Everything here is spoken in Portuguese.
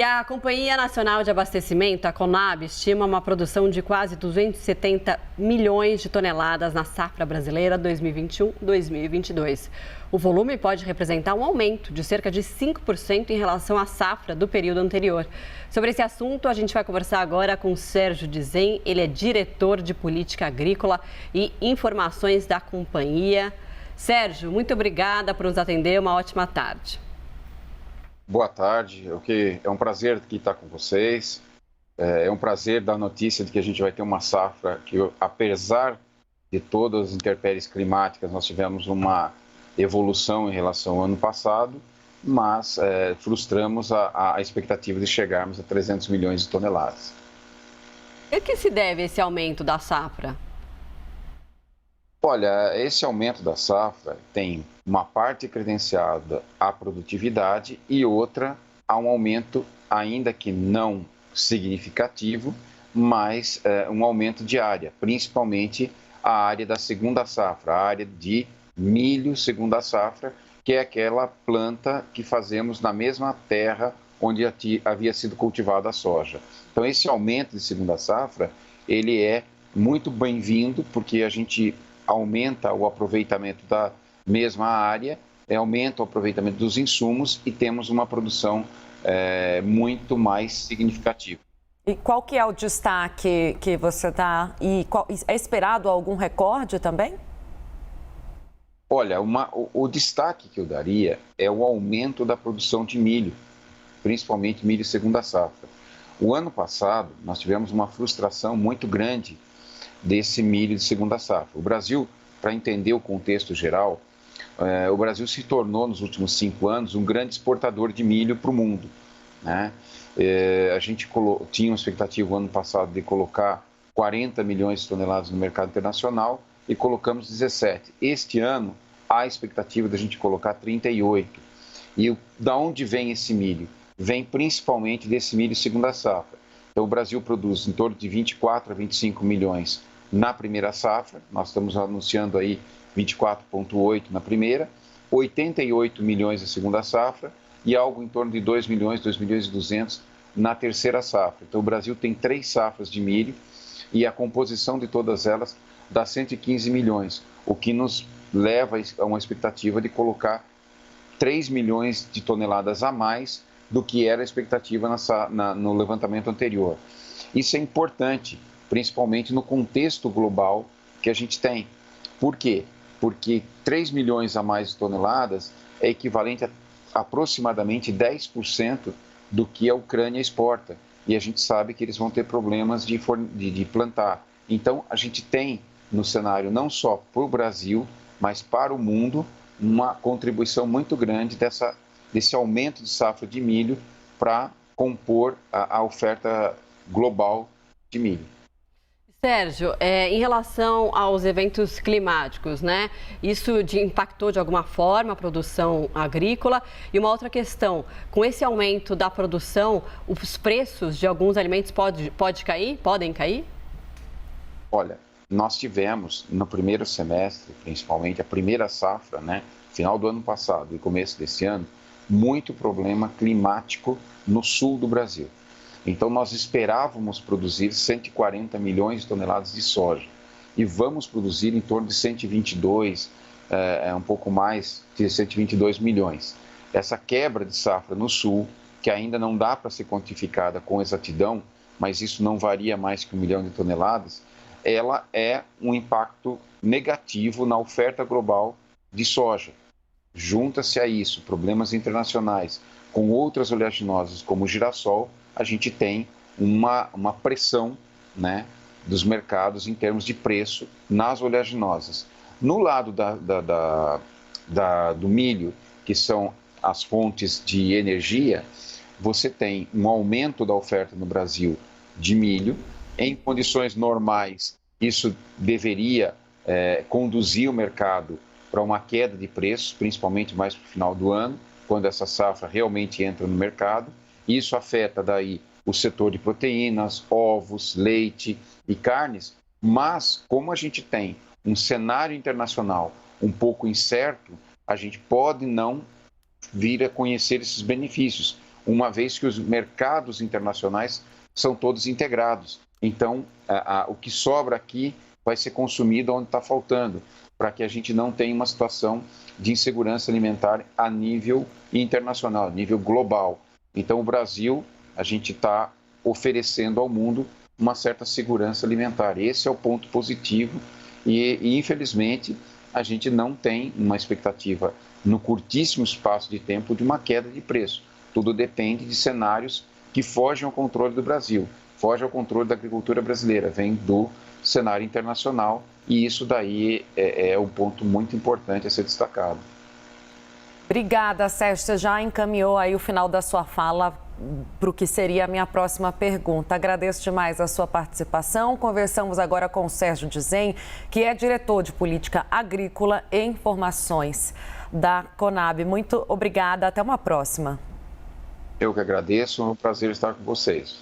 E a Companhia Nacional de Abastecimento, a Conab, estima uma produção de quase 270 milhões de toneladas na safra brasileira 2021-2022. O volume pode representar um aumento de cerca de 5% em relação à safra do período anterior. Sobre esse assunto, a gente vai conversar agora com Sérgio Dizem. Ele é diretor de Política Agrícola e Informações da companhia. Sérgio, muito obrigada por nos atender. Uma ótima tarde. Boa tarde, é um prazer aqui estar com vocês. É um prazer dar a notícia de que a gente vai ter uma safra que, apesar de todas as intempéries climáticas, nós tivemos uma evolução em relação ao ano passado, mas frustramos a expectativa de chegarmos a 300 milhões de toneladas. E a que se deve esse aumento da safra? Olha, esse aumento da safra tem uma parte credenciada à produtividade e outra a um aumento, ainda que não significativo, mas um aumento de área, principalmente a área da segunda safra, a área de milho segunda safra, que é aquela planta que fazemos na mesma terra onde havia sido cultivada a soja. Então, esse aumento de segunda safra, ele é muito bem-vindo, porque a gente aumenta o aproveitamento da mesma área, aumenta o aproveitamento dos insumos e temos uma produção muito mais significativa. E qual que é o destaque que você dá? E é esperado algum recorde também? Olha, o destaque que eu daria é o aumento da produção de milho, principalmente milho segunda safra. O ano passado, nós tivemos uma frustração muito grande desse milho de segunda safra. O Brasil, para entender o contexto geral, o Brasil se tornou, nos últimos 5 anos, um grande exportador de milho para o mundo, né? A gente tinha uma expectativa, ano passado, de colocar 40 milhões de toneladas no mercado internacional e colocamos 17. Este ano, há a expectativa de a gente colocar 38. E da onde vem esse milho? Vem principalmente desse milho segunda safra. Então, o Brasil produz em torno de 24 a 25 milhões na primeira safra, nós estamos anunciando aí 24,8 na primeira, 88 milhões na segunda safra e algo em torno de 2 milhões, 2 milhões e 200 na terceira safra. Então, o Brasil tem 3 safras de milho e a composição de todas elas dá 115 milhões, o que nos leva a uma expectativa de colocar 3 milhões de toneladas a mais do que era a expectativa no levantamento anterior. Isso é importante, principalmente no contexto global que a gente tem. Por quê? Porque 3 milhões a mais de toneladas é equivalente a aproximadamente 10% do que a Ucrânia exporta. E a gente sabe que eles vão ter problemas de plantar. Então, a gente tem no cenário não só para o Brasil, mas para o mundo, uma contribuição muito grande desse aumento de safra de milho para compor a oferta global de milho. Sérgio, em relação aos eventos climáticos, né? Isso impactou de alguma forma a produção agrícola? E uma outra questão, com esse aumento da produção, os preços de alguns alimentos podem cair? Olha, nós tivemos no primeiro semestre, principalmente a primeira safra, né? Final do ano passado e começo desse ano, muito problema climático no sul do Brasil. Então, nós esperávamos produzir 140 milhões de toneladas de soja e vamos produzir em torno de 122, um pouco mais de 122 milhões. Essa quebra de safra no sul, que ainda não dá para ser quantificada com exatidão, mas isso não varia mais que 1 milhão de toneladas, ela é um impacto negativo na oferta global de soja. Junta-se a isso problemas internacionais com outras oleaginosas como o girassol, a gente tem uma pressão, né, dos mercados em termos de preço nas oleaginosas. No lado do milho, que são as fontes de energia, você tem um aumento da oferta no Brasil de milho. Em condições normais, isso deveria conduzir o mercado para uma queda de preços, principalmente mais para o final do ano, quando essa safra realmente entra no mercado. Isso afeta daí o setor de proteínas, ovos, leite e carnes, mas como a gente tem um cenário internacional um pouco incerto, a gente pode não vir a conhecer esses benefícios. uma vez que os mercados internacionais são todos integrados. Então, o que sobra aqui vai ser consumido onde está faltando, para que a gente não tenha uma situação de insegurança alimentar a nível internacional, a nível global. Então, o Brasil, a gente está oferecendo ao mundo uma certa segurança alimentar. Esse é o ponto positivo e infelizmente, a gente não tem uma expectativa no curtíssimo espaço de tempo de uma queda de preço. Tudo depende de cenários que fogem ao controle do Brasil, fogem ao controle da agricultura brasileira, vem do cenário internacional e isso daí é um ponto muito importante a ser destacado. Obrigada, Sérgio. Você já encaminhou aí o final da sua fala para o que seria a minha próxima pergunta. Agradeço demais a sua participação. Conversamos agora com o Sérgio Dizem, que é diretor de Política Agrícola e Informações da Conab. Muito obrigada. Até uma próxima. Eu que agradeço. É um prazer estar com vocês.